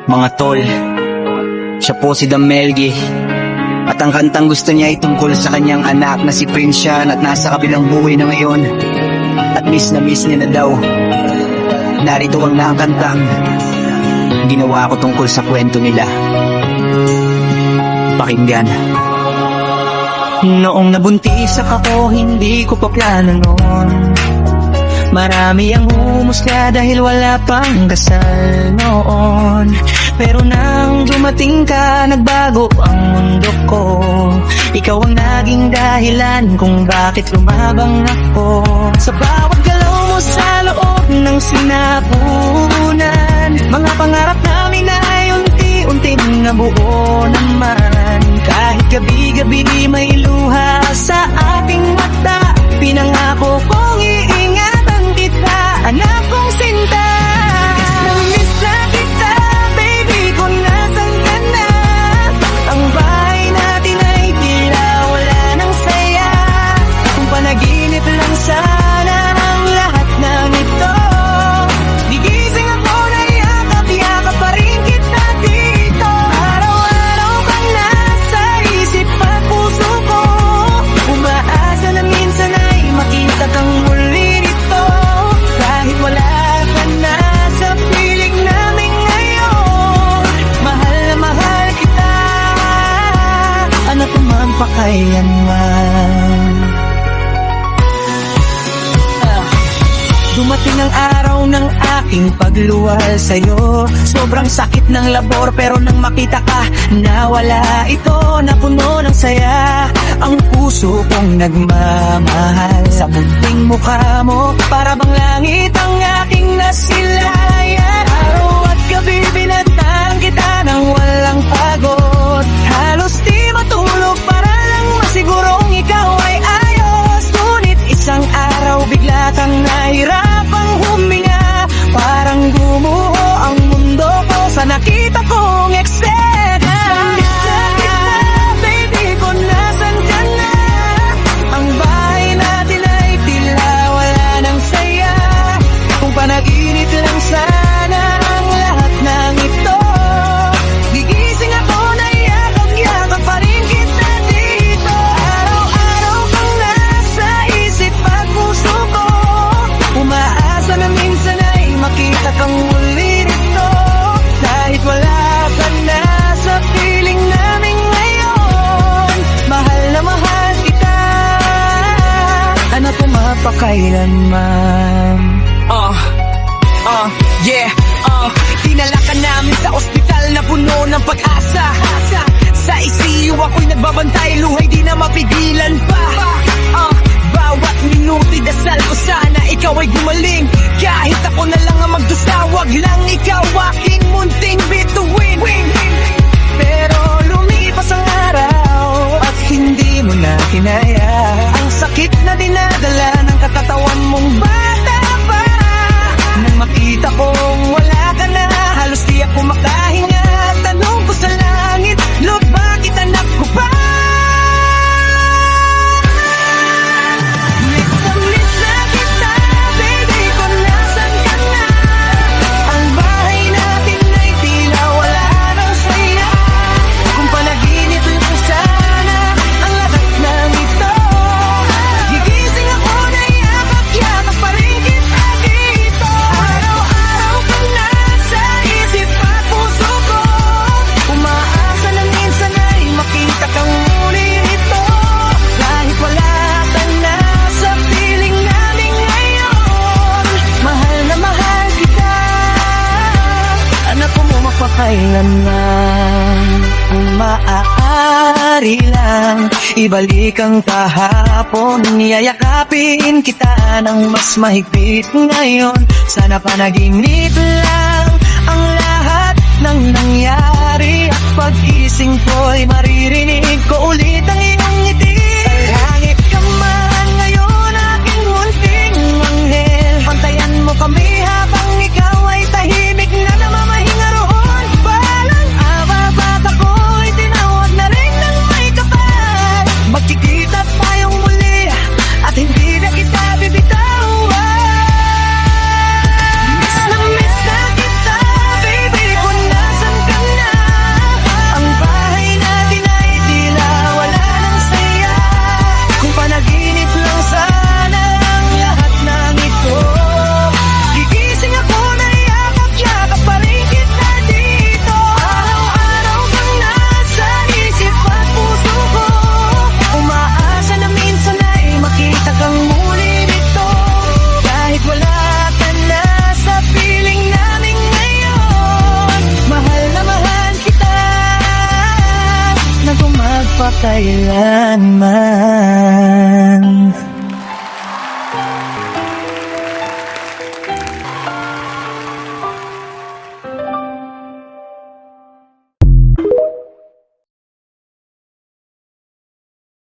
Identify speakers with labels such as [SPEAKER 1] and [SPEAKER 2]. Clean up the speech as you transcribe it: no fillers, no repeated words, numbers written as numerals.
[SPEAKER 1] Mga tol, siya po si Damelgi. At ang kantang gusto niya ay tungkol sa kanyang anak na si Prince Sean at nasa kabilang buhay na ngayon. At miss na miss niya na daw. Narito ang nakakantang ginawa ko tungkol sa kwento nila. Pakinggan. Noong nabuntis ako, hindi ko pa plano noon. Marami ang humusga dahil wala pang kasal noon. Pero nang dumating ka, nagbago ang mundo ko. Ikaw ang naging dahilan kung bakit lumabang ako. Sa bawat galaw mo sa loob ng sinapunan, mga pangarap namin ay unti-unting nabuo naman. Kahit gabi-gabi may luha sa aking mata, pinangako kong iingatan kita, anak kong sinta. Miss na kita, baby, kung nasan ka na. Ang bahay natin ay tila wala ng saya. Kung panaginip lang sana ang lahat ng ito. Gigising ako na yakap-yakap pa rin kita dito. Araw-araw kang nasa isip at puso ko. Umaasa na minsan ay makita kang muli nito. Kahit wala ka na sa piling namin ngayon, mahal na mahal kita, ano pa man pakailanman. Dumating ang araw ng aking pagluwal sa'yo. Sobrang sakit ng labor pero nang makita ka, nawala ito, napuno ng saya. Ang puso kong nagmamahal sa bunting mukha mo, para bang langit ang aking nasilayan. Araw at gabi binatang kita ng walang pagod. Halos di matulog para lang masigurong ikaw ay ayos. Ngunit isang araw bigla kang nahirapang huminga. Parang gumuho ang mundo ko sa nakita kong eksena. Miss na kita, baby, kung nasan ka na. Ang bahay natin ay tila wala ng saya. Kung panaginip lang sana ang lahat ng ito. Gigising ako na yakap-yakap pa rin kita dito. Araw-araw kang nasa isip at puso ko. Umaasa na minsan ay makita kang muli rito. Kahit wala ka na sa piling namin ngayon, mahal na mahal kita, ano pa mapakailanman. Dinala ka namin sa ospital na puno ng pag-asa. Sa ICU ako'y nagbabantay, luhay di na mapigilan pa. Bawat minuto'y dasal ko sana ikaw ay gumaling. Kahit ako na lang ang magdusa, wag lang ikaw aking munting bituin. Pero lumipas ang araw at hindi mo na kinaya ang sakit na dinadala ng kakatawan mong bata pa. Nang makita kong wala ka na, halos di ako makahinga. Tanong ko sa langit, Lord, bakit anak ko pa? Miss na kita, baby, kung nasan ka na. Ang bahay natin ay tila wala ng saya. Kung panaginip lang sana ang lahat ng ito. Gigising ako na yakap-yakap pa rin kita dito. Araw-araw kang nasa isip at puso ko. Umaasa na minsan ay makita kang muli nito. Kahit wala ka na sa piling namin ngayon, mahal na mahal kita, ano po mo mapakailanman. Kung maaari lang ibalik ang kahapon, yayakapin kita ng mas mahigpit ngayon. Sana panaginip lang ang lahat ng nangyari, at pag-gising ko'y maririnig ko ulit ang iyong ngiti. Sa langit ka man ngayon, aking munting anghel, pantayan mo kami habang ikaw ay tahimik na namamahinga roon. Balang ababat ako'y tinawag na rin ng may kapal. Magkikita tayong muli at hindi na kita bibitawan. Miss na kailan